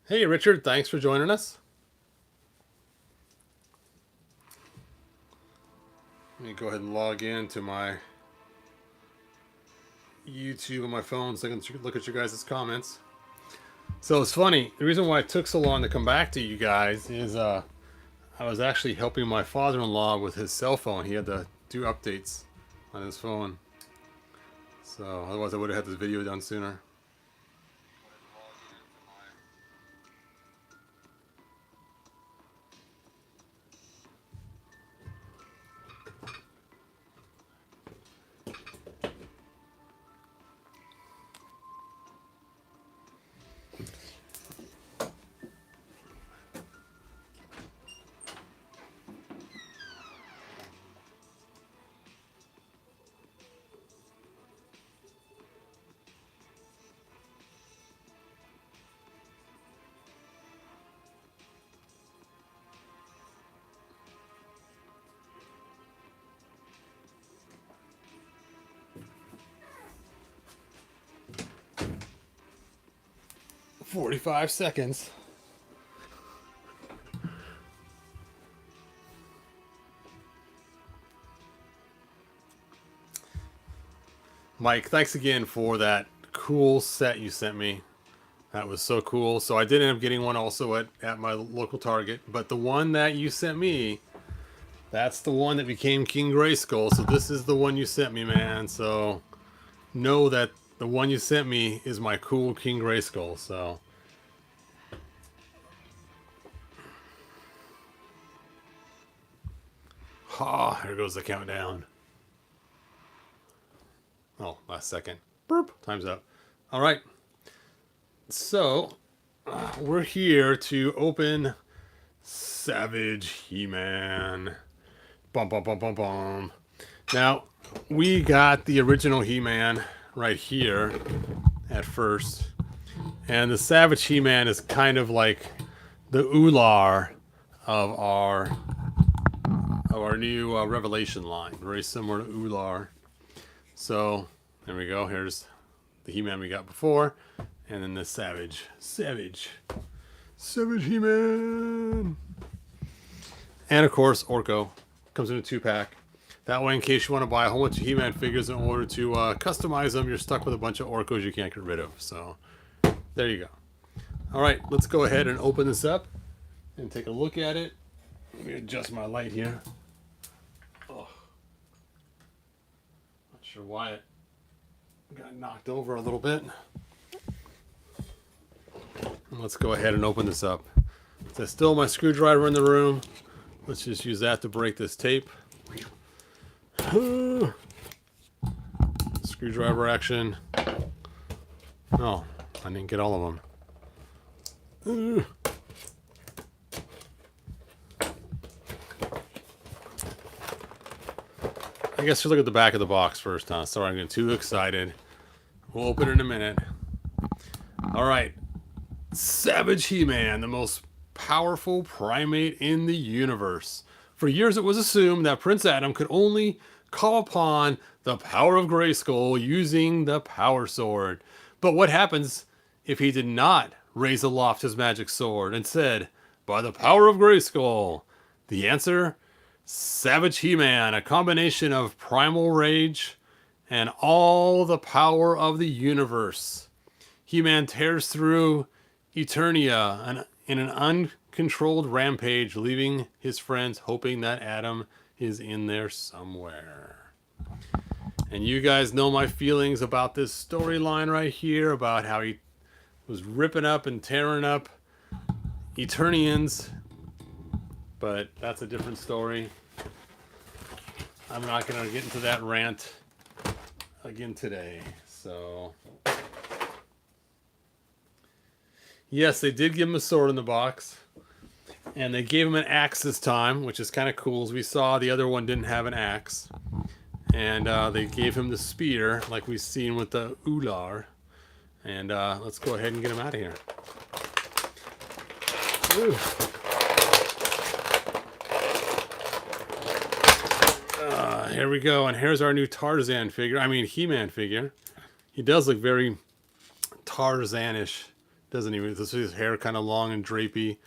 Hey, Richard, thanks for joining us. Let me go ahead and log in to my YouTube on my phone so I can look at you guys' comments. So it's funny. The reason why it took so long to come back to you guys is I was actually helping my father-in-law with his cell phone. He had to do updates on his phone. So otherwise I would have had this video done sooner. 45 seconds. Mike, thanks again for that cool set you sent me. That was so cool. So I did end up getting one also at my local Target. But the one that you sent me, that's the one that became King Grayskull. So this is the one you sent me, man. So know that the one you sent me is my cool King Grayskull. So here goes the countdown. Oh, last second. Burp. Time's up. All right. So we're here to open Savage He-Man. Bum, bum, bum, bum, bum. Now, we got the original He-Man right here at first. And the Savage He-Man is kind of like the Ular of our new Revelation line. Very similar to Ular. So, there we go. Here's the He-Man we got before. And then the Savage He-Man. And of course, Orko comes in a 2-pack. That way, in case you want to buy a whole bunch of He-Man figures in order to customize them, you're stuck with a bunch of Orkos you can't get rid of. So, there you go. All right, let's go ahead and open this up and take a look at it. Let me adjust my light here. Oh, not sure why it got knocked over a little bit. Let's go ahead and open this up. There's still my screwdriver in the room. Let's just use that to break this tape. Screwdriver action. Oh, I didn't get all of them. I guess you look at the back of the box first, huh? Sorry, I'm getting too excited. We'll open it in a minute. All right. Savage He-Man, the most powerful primate in the universe. For years it was assumed that Prince Adam could only call upon the power of Grayskull using the Power Sword. But what happens if he did not raise aloft his magic sword and said, by the power of Grayskull? The answer? Savage He-Man, a combination of primal rage and all the power of the universe. He-Man tears through Eternia in an uncontrolled rampage, leaving his friends hoping that Adam is in there somewhere. And you guys know my feelings about this storyline right here, about how he was ripping up and tearing up Eternians. But that's a different story. I'm not going to get into that rant again today. So, yes, they did give him a sword in the box. And they gave him an axe this time, which is kind of cool. As we saw, the other one didn't have an axe. And they gave him the spear, like we've seen with the Ular. And let's go ahead and get him out of here. Ooh. Here we go, and here's our new He-Man figure. He does look very Tarzanish Doesn't even, this is his hair kind of long and drapey.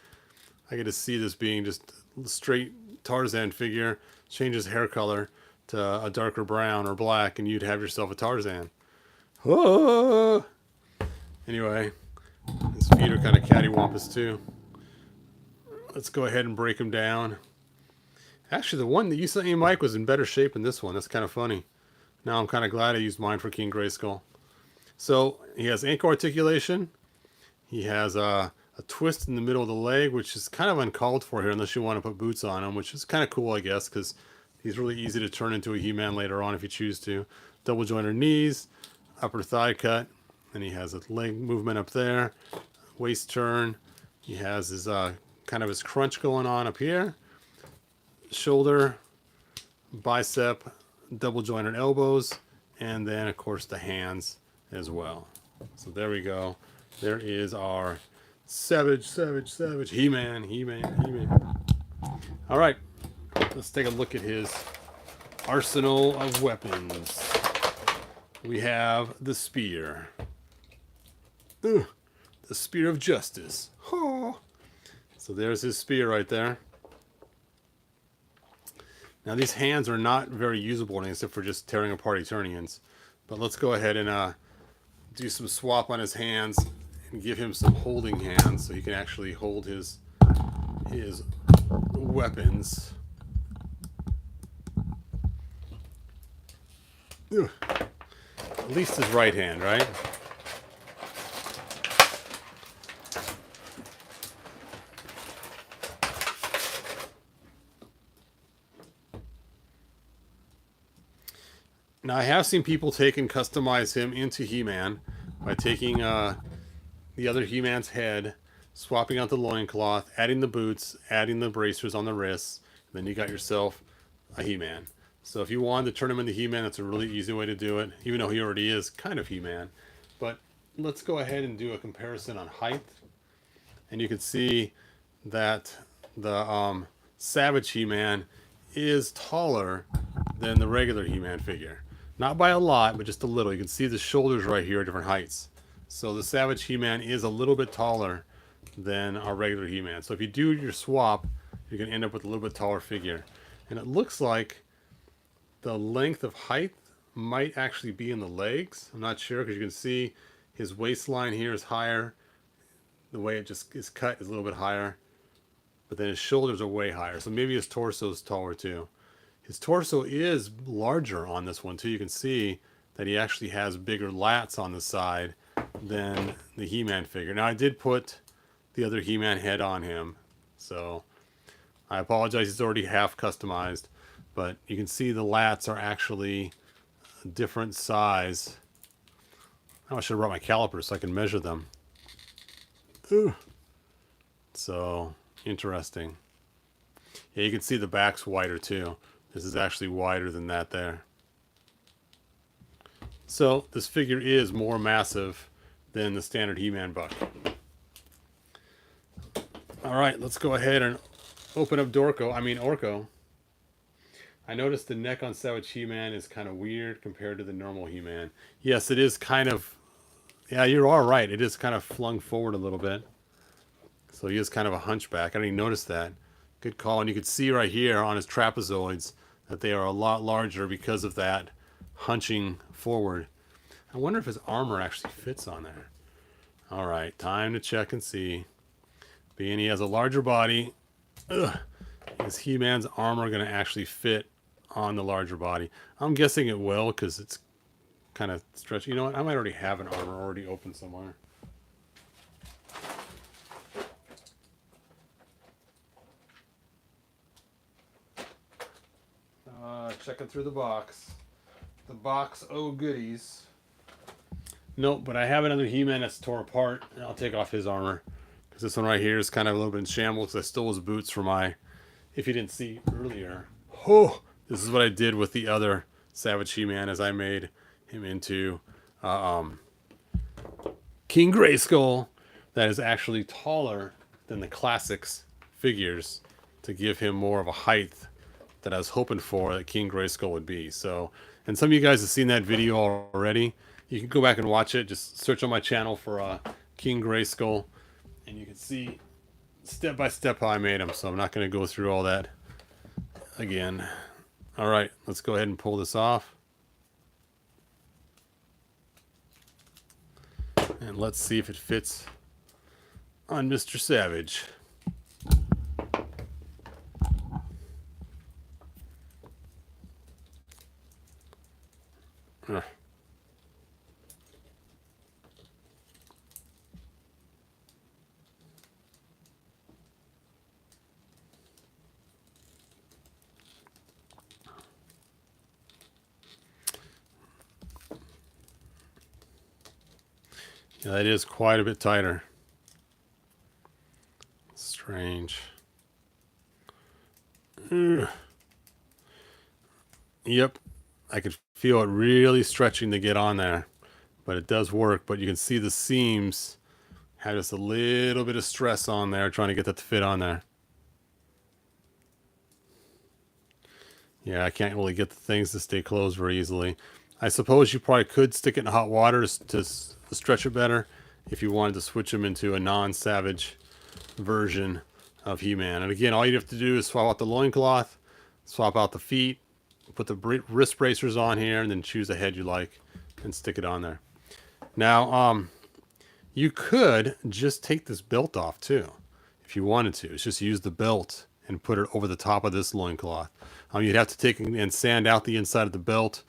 I get to see this being just a straight Tarzan figure. Change his hair color to a darker brown or black, and you'd have yourself a Tarzan. Oh! Anyway, his feet are kind of cattywampus too. Let's go ahead and break him down. Actually, the one that you sent me, Mike, was in better shape than this one. That's kind of funny. Now I'm kind of glad I used mine for King Grayskull. So he has ankle articulation. He has a twist in the middle of the leg, which is kind of uncalled for here unless you want to put boots on him, which is kind of cool, I guess, because he's really easy to turn into a He-Man later on if you choose to. Double jointed knees, upper thigh cut, and he has a leg movement up there, waist turn. He has his kind of his crunch going on up here, shoulder, bicep, double jointed elbows, and then of course the hands as well. So there we go. There is our savage He-Man. All right, let's take a look at his arsenal of weapons. We have the spear. Ugh, the spear of justice. Oh. So there's his spear right there. Now these hands are not very usable except for just tearing apart Eternians. But let's go ahead and do some swap on his hands and give him some holding hands so he can actually hold his weapons. Ugh. At least his right hand, right? Now I have seen people take and customize him into He-Man by taking the other He-Man's head, swapping out the loincloth, adding the boots, adding the bracers on the wrists, and then you got yourself a He-Man. So if you wanted to turn him into He-Man, that's a really easy way to do it, even though he already is kind of He-Man. But let's go ahead and do a comparison on height. And you can see that the Savage He-Man is taller than the regular He-Man figure. Not by a lot, but just a little. You can see the shoulders right here at different heights. So the Savage He-Man is a little bit taller than our regular He-Man. So if you do your swap, you're going to end up with a little bit taller figure. And it looks like the length of height might actually be in the legs. I'm not sure because you can see his waistline here is higher. The way it just is cut is a little bit higher. But then his shoulders are way higher. So maybe his torso is taller too. His torso is larger on this one too. You can see that he actually has bigger lats on the side than the He-Man figure. Now I did put the other He-Man head on him. So I apologize, it's already half customized. But you can see the lats are actually a different size. Oh, I should have brought my calipers so I can measure them. Ooh. So, interesting. Yeah, you can see the back's wider too. This is actually wider than that there. So, this figure is more massive than the standard He-Man buck. Alright, let's go ahead and open up Orko. I noticed the neck on Savage He-Man is kind of weird compared to the normal He-Man. Yes, it is kind of... Yeah, you're all right. It is kind of flung forward a little bit. So he is kind of a hunchback. I didn't even notice that. Good call. And you can see right here on his trapezoids that they are a lot larger because of that hunching forward. I wonder if his armor actually fits on there. All right, time to check and see. Being he has a larger body, is He-Man's armor going to actually fit on the larger body? I'm guessing it will because it's kind of stretchy. You know what? I might already have an armor already open somewhere. Checking through the box. The box, oh goodies. Nope, but I have another He-Man that's tore apart, and I'll take off his armor. Because this one right here is kind of a little bit in shambles. I stole his boots for my, if you didn't see earlier. Oh, this is what I did with the other Savage He-Man as I made him into King Grayskull that is actually taller than the classics figures to give him more of a height that I was hoping for that King Grayskull would be. So, and some of you guys have seen that video already. You can go back and watch it. Just search on my channel for King Grayskull, and you can see step by step how I made him, so I'm not going to go through all that again. All right, let's go ahead and pull this off. And let's see if it fits on Mr. Savage. Ugh. Yeah, that is quite a bit tighter. Strange. Ugh. Yep, I could feel it really stretching to get on there, but it does work. But you can see the seams have just a little bit of stress on there trying to get that to fit on there. Yeah, I can't really get the things to stay closed very easily. I suppose you probably could stick it in hot water to stretch it better if you wanted to switch them into a non-Savage version of He-Man. And again, all you have to do is swap out the loincloth, swap out the feet, put the wrist bracers on here, and then choose a head you like and stick it on there. Now, you could just take this belt off too if you wanted to. It's just use the belt and put it over the top of this loincloth. You'd have to take and sand out the inside of the belt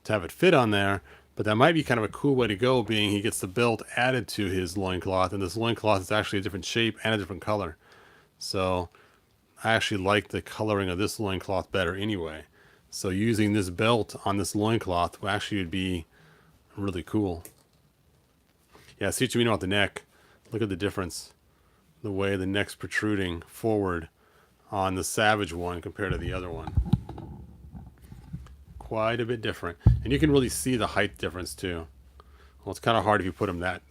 to have it fit on there, but that might be kind of a cool way to go, being he gets the belt added to his loincloth, and this loincloth is actually a different shape and a different color. So I actually like the coloring of this loincloth better anyway. So using this belt on this loincloth actually would be really cool. Yeah, see what you mean about the neck. Look at the difference. The way the neck's protruding forward on the Savage one compared to the other one. Quite a bit different. And you can really see the height difference too. Well, it's kind of hard if you put them that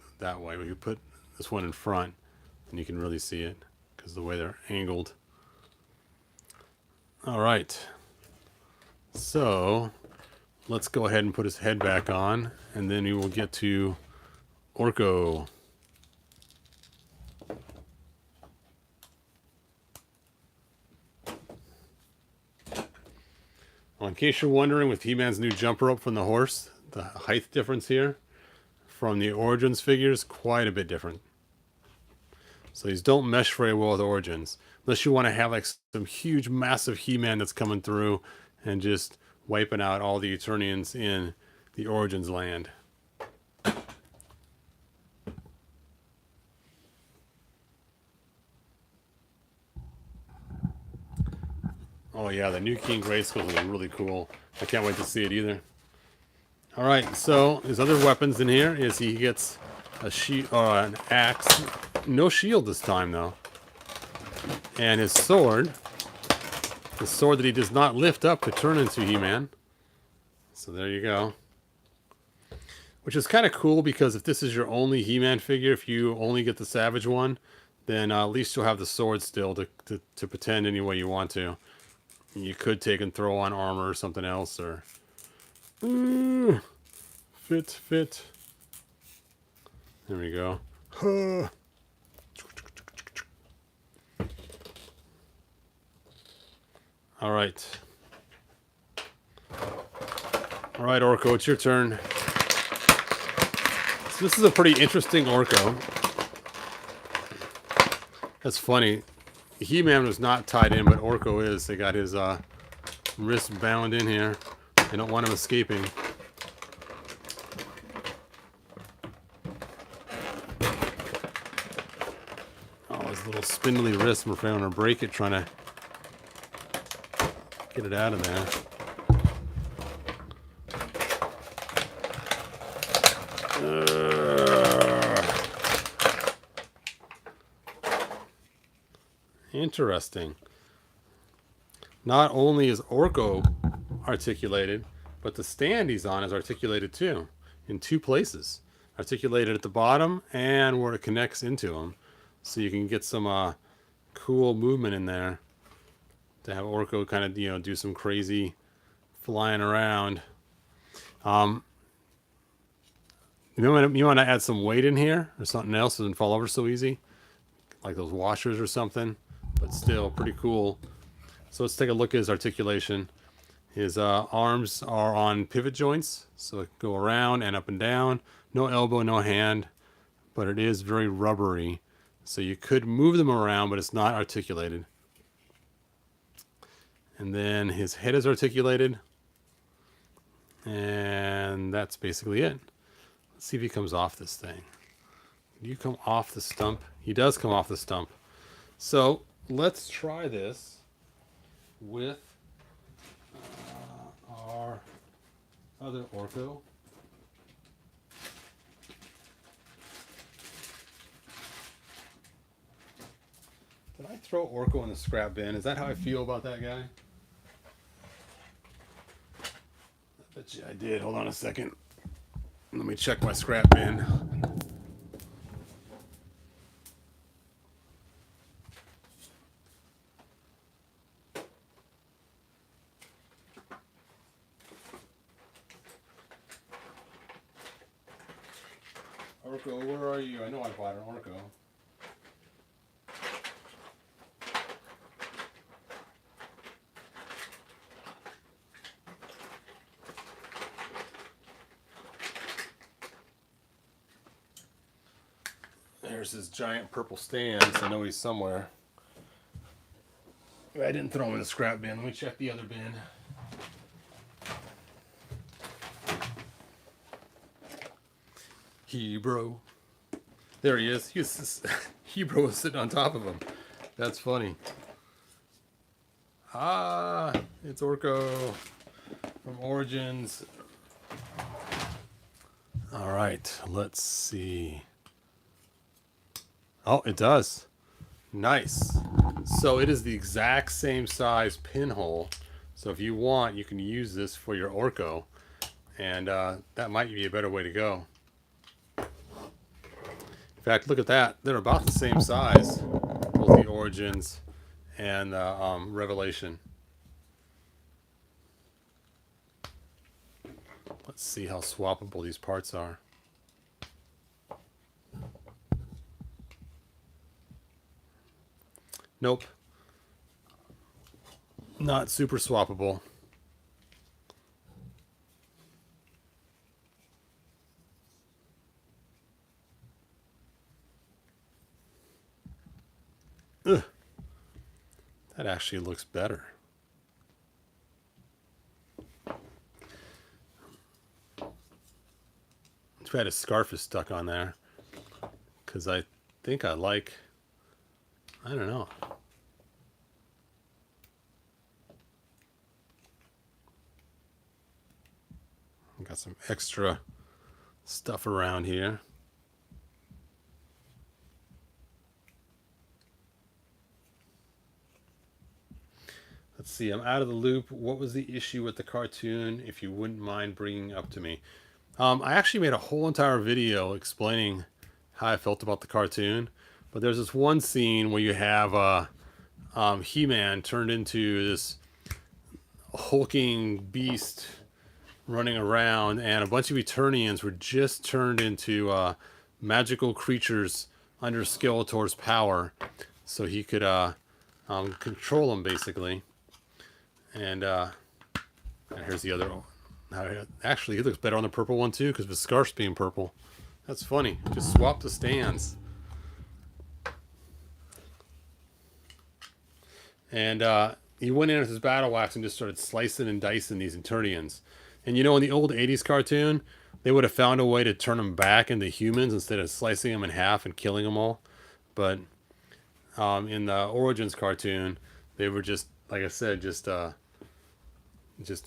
way. But you put this one in front, and you can really see it because of the way they're angled. All right. So let's go ahead and put his head back on, and then we will get to Orko. Well, in case you're wondering, with He-Man's new jump rope from the horse, the height difference here from the Origins figures, quite a bit different. So these don't mesh very well with Origins, unless you want to have like some huge, massive He-Man that's coming through and just wiping out all the Eternians in the Origins land. Oh yeah, the new King Grayskull is really cool. I can't wait to see it either. All right, so his other weapons in here is he gets a shield or an axe, no shield this time though, and his sword, the sword that he does not lift up to turn into He-Man. So there you go. Which is kind of cool, because if this is your only He-Man figure, if you only get the Savage one, then at least you'll have the sword still to pretend any way you want to. You could take and throw on armor or something else, or fit. There we go. All right, Orko, it's your turn. So this is a pretty interesting Orko. That's funny. He-Man was not tied in, but Orko is. They got his wrist bound in here. They don't want him escaping. Oh, his little spindly wrist. We're going to break it trying to get it out of there. Interesting. Not only is Orko articulated, but the stand he's on is articulated too, in two places. Articulated at the bottom and where it connects into him. So you can get some cool movement in there to have Orko kind of, do some crazy flying around. You want to add some weight in here or something else so it doesn't fall over so easy, like those washers or something. But still, pretty cool. So let's take a look at his articulation. His arms are on pivot joints, so it can go around and up and down. No elbow, no hand, but it is very rubbery. So you could move them around, but it's not articulated. And then his head is articulated. And that's basically it. Let's see if he comes off this thing. Do you come off the stump? He does come off the stump. So let's try this with our other Orko. Did I throw Orko in the scrap bin? Is that how I feel about that guy? I bet you I did. Hold on a second. Let me check my scrap bin. Orko, where are you? I know I bought an Orko. There's his giant purple stands. I know he's somewhere. I didn't throw him in the scrap bin. Let me check the other bin. Hebrew. There he is. Hebrew was sitting on top of him. That's funny. Ah, it's Orko from Origins. All right, let's see. Oh, it does. Nice. So it is the exact same size pinhole. So if you want, you can use this for your Orko. And that might be a better way to go. In fact, look at that. They're about the same size. Both the Origins and the Revelation. Let's see how swappable these parts are. Nope. Not super swappable. Ugh. That actually looks better. Too bad his scarf is stuck on there. Because I think I like... I don't know. Got some extra stuff around here. Let's see, I'm out of the loop. What was the issue with the cartoon, if you wouldn't mind bringing up to me? I actually made a whole entire video explaining how I felt about the cartoon. But there's this one scene where you have He-Man turned into this hulking beast running around, and a bunch of Eternians were just turned into magical creatures under Skeletor's power, so he could control them basically. And here's the other one. Actually, he looks better on the purple one too, because the scarf's being purple. That's funny. Just swap the stands. And he went in with his battle axe and just started slicing and dicing these Eternians. And you know, in the old 80s cartoon, they would have found a way to turn them back into humans instead of slicing them in half and killing them all. But in the Origins cartoon, they were just, like I said, just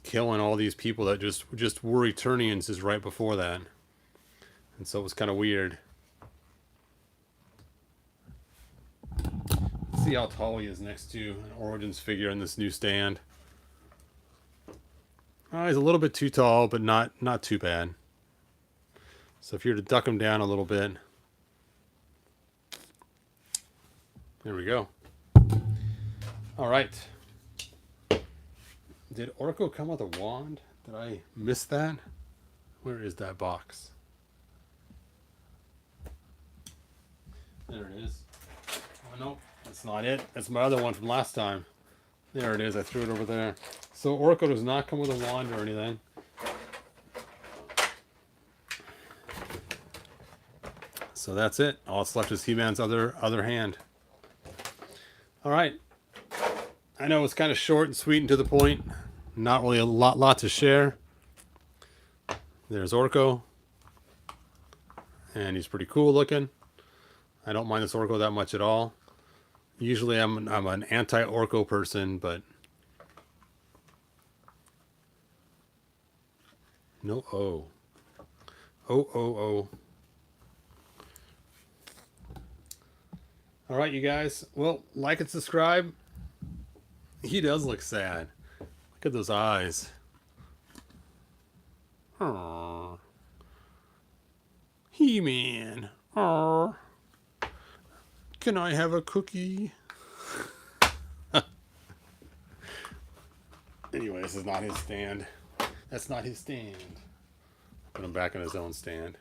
killing all these people that just were Eternians just right before that. And so it was kind of weird. Let's see how tall he is next to an Origins figure in this new stand. He's a little bit too tall, but not too bad. So if you were to duck him down a little bit. There we go. All right. Did Orko come with a wand? Did I miss that? Where is that box? There it is. Oh, no, that's not it. That's my other one from last time. There it is. I threw it over there. So Orko does not come with a wand or anything. So that's it. All that's left is He-Man's other hand. All right. I know it's kind of short and sweet and to the point. Not really a lot to share. There's Orko. And he's pretty cool looking. I don't mind this Orko that much at all. Usually I'm an anti-Orko person, but no oh. Oh. All right, you guys. Well, like and subscribe. He does look sad. Look at those eyes. Aww. He-Man. Aww. Can I have a cookie? Anyway, this is not his stand. That's not his stand. Put him back in his own stand.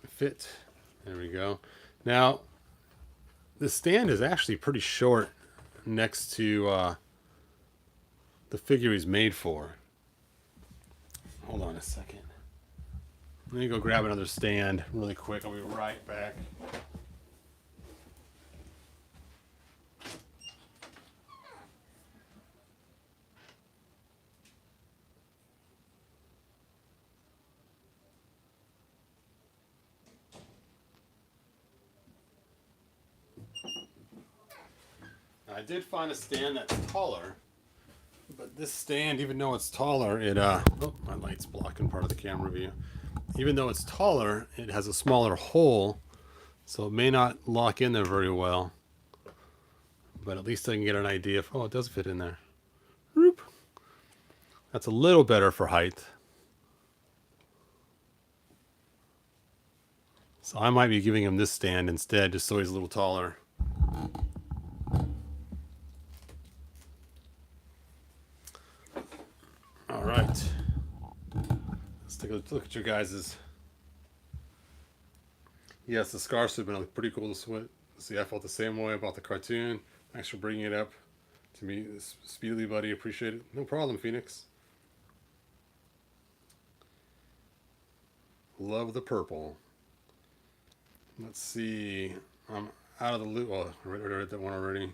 Fit. There we go. Now, the stand is actually pretty short next to the figure he's made for. Hold on a second. Let me go grab another stand really quick. I'll be right back. I did find a stand that's taller, but this stand, even though it's taller, it oh, my light's blocking part of the camera view. Even though it's taller, it has a smaller hole, so it may not lock in there very well. But at least I can get an idea of, oh, it does fit in there. Whoop. That's a little better for height. So I might be giving him this stand instead, just so he's a little taller. All right. Let's take a look at your guys's. Yes, the scarves have been pretty cool to swim. See, I felt the same way about the cartoon. Thanks for bringing it up to me speedily, buddy. Appreciate it. No problem, Phoenix. Love the purple. Let's see. I'm out of the loop. Oh, I read that one already.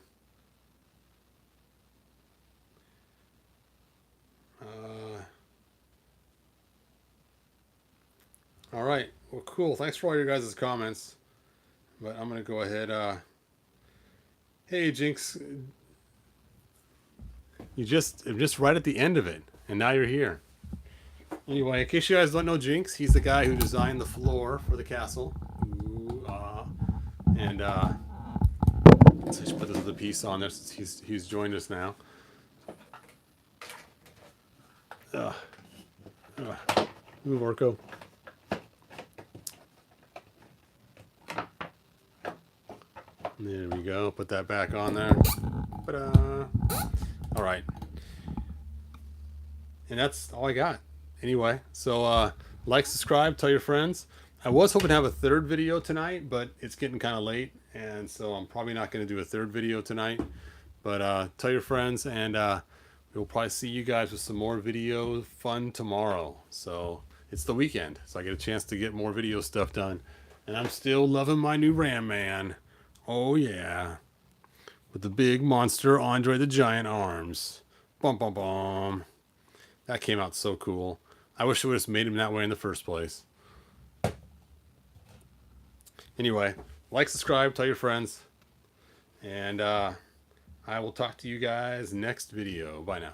All right. Well, cool. Thanks for all your guys' comments. But I'm going to go ahead. Hey, Jinx. I'm just right at the end of it. And now you're here. Anyway, in case you guys don't know Jinx, he's the guy who designed the floor for the castle. Ooh, and let's just put this other piece on there since he's joined us now. Move, Orko. There we go. Put that back on there. Ta-da! All right. And that's all I got. Anyway, so like, subscribe, tell your friends. I was hoping to have a third video tonight, but it's getting kind of late, and so I'm probably not going to do a third video tonight. But tell your friends, and we'll probably see you guys with some more video fun tomorrow. So it's the weekend, so I get a chance to get more video stuff done. And I'm still loving my new Ram Man. Oh yeah, with the big monster Andre the Giant arms. Bum bum bum. That came out so cool. I wish I would have made him that way in the first place. Anyway, like, subscribe, tell your friends, and I will talk to you guys next video. Bye now.